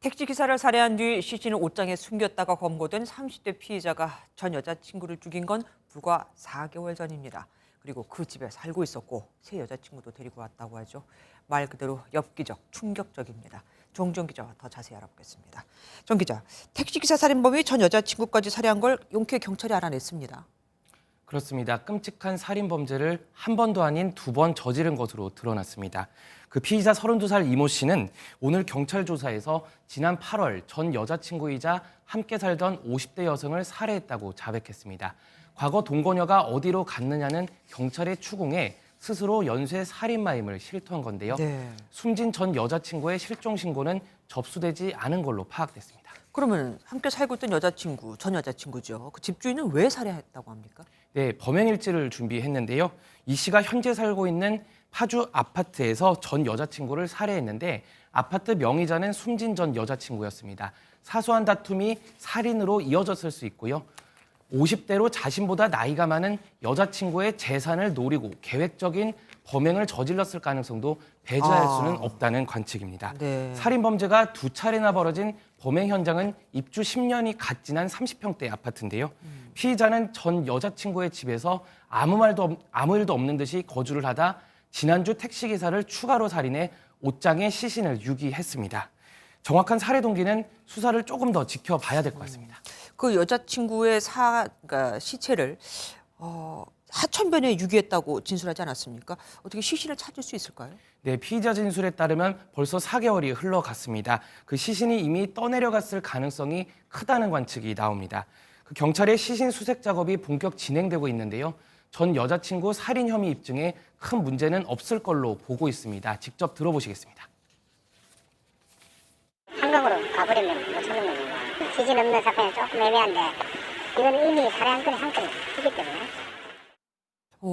택시기사를 살해한 뒤 시신을 옷장에 숨겼다가 검거된 30대 피의자가 전 여자친구를 죽인 건 불과 4개월 전입니다. 그리고 그 집에 살고 있었고 새 여자친구도 데리고 왔다고 하죠. 말 그대로 엽기적, 충격적입니다. 정종 기자와 더 자세히 알아보겠습니다. 정 기자, 택시기사 살인범이 전 여자친구까지 살해한 걸 용케 경찰이 알아냈습니다. 그렇습니다. 끔찍한 살인 범죄를 한 번도 아닌 2번 저지른 것으로 드러났습니다. 그 피의자 32살 이모 씨는 오늘 경찰 조사에서 지난 8월 전 여자친구이자 함께 살던 50대 여성을 살해했다고 자백했습니다. 과거 동거녀가 어디로 갔느냐는 경찰의 추궁에 스스로 연쇄 살인마임을 실토한 건데요. 네. 숨진 전 여자친구의 실종 신고는 접수되지 않은 걸로 파악됐습니다. 그러면 함께 살고 있던 여자친구, 전 여자친구죠. 그 집주인은 왜 살해했다고 합니까? 네, 범행일지를 준비했는데요. 이 씨가 현재 살고 있는 파주 아파트에서 전 여자친구를 살해했는데 아파트 명의자는 숨진 전 여자친구였습니다. 사소한 다툼이 살인으로 이어졌을 수 있고요. 50대로 자신보다 나이가 많은 여자친구의 재산을 노리고 계획적인 범행을 저질렀을 가능성도 배제할 수는 없다는 관측입니다. 네. 살인 범죄가 2차례나 벌어진 범행 현장은 입주 10년이 갓 지난 30평대 아파트인데요. 피의자는 전 여자친구의 집에서 아무 일도 없는 듯이 거주를 하다 지난주 택시기사를 추가로 살인해 옷장에 시신을 유기했습니다. 정확한 살해 동기는 수사를 조금 더 지켜봐야 될 것 같습니다. 그 여자친구의 그러니까 시체를 하천변에 유기했다고 진술하지 않았습니까? 어떻게 시신을 찾을 수 있을까요? 네, 피의자 진술에 따르면 벌써 4개월이 흘러갔습니다. 그 시신이 이미 떠내려갔을 가능성이 크다는 관측이 나옵니다. 그 경찰의 시신 수색 작업이 본격 진행되고 있는데요. 전 여자친구 살인 혐의 입증에 큰 문제는 없을 걸로 보고 있습니다. 직접 들어보시겠습니다. 한강으로 가버리면 못 찾는 거예요. 시신 없는 사건이 조금 애매한데 이건 이미 살해한 건이 한 건이 크기 때문에.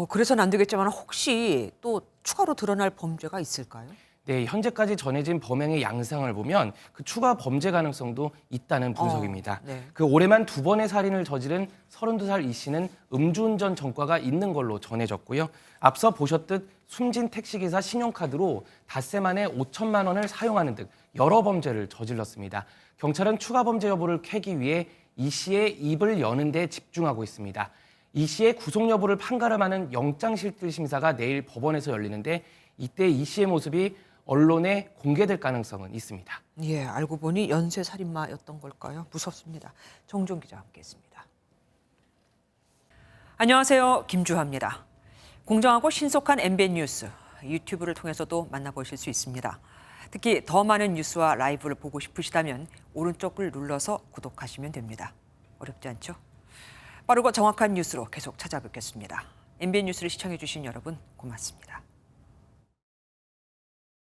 그래서는 안 되겠지만 혹시 또 추가로 드러날 범죄가 있을까요? 네, 현재까지 전해진 범행의 양상을 보면 그 추가 범죄 가능성도 있다는 분석입니다. 네. 그 올해만 2번의 살인을 저지른 32살 이 씨는 음주운전 전과가 있는 걸로 전해졌고요. 앞서 보셨듯 숨진 택시기사 신용카드로 닷새 만에 5천만 원을 사용하는 등 여러 범죄를 저질렀습니다. 경찰은 추가 범죄 여부를 캐기 위해 이 씨의 입을 여는 데 집중하고 있습니다. 이 씨의 구속 여부를 판가름하는 영장실질심사가 내일 법원에서 열리는데 이때 이 씨의 모습이 언론에 공개될 가능성은 있습니다. 예, 알고 보니 연쇄살인마였던 걸까요? 무섭습니다. 정종 기자와 함께했습니다. 안녕하세요, 김주하입니다. 공정하고 신속한 MBN 뉴스, 유튜브를 통해서도 만나보실 수 있습니다. 특히 더 많은 뉴스와 라이브를 보고 싶으시다면 오른쪽을 눌러서 구독하시면 됩니다. 어렵지 않죠? 빠르고 정확한 뉴스로 계속 찾아뵙겠습니다. MBN 뉴스를 시청해 주신 여러분 고맙습니다.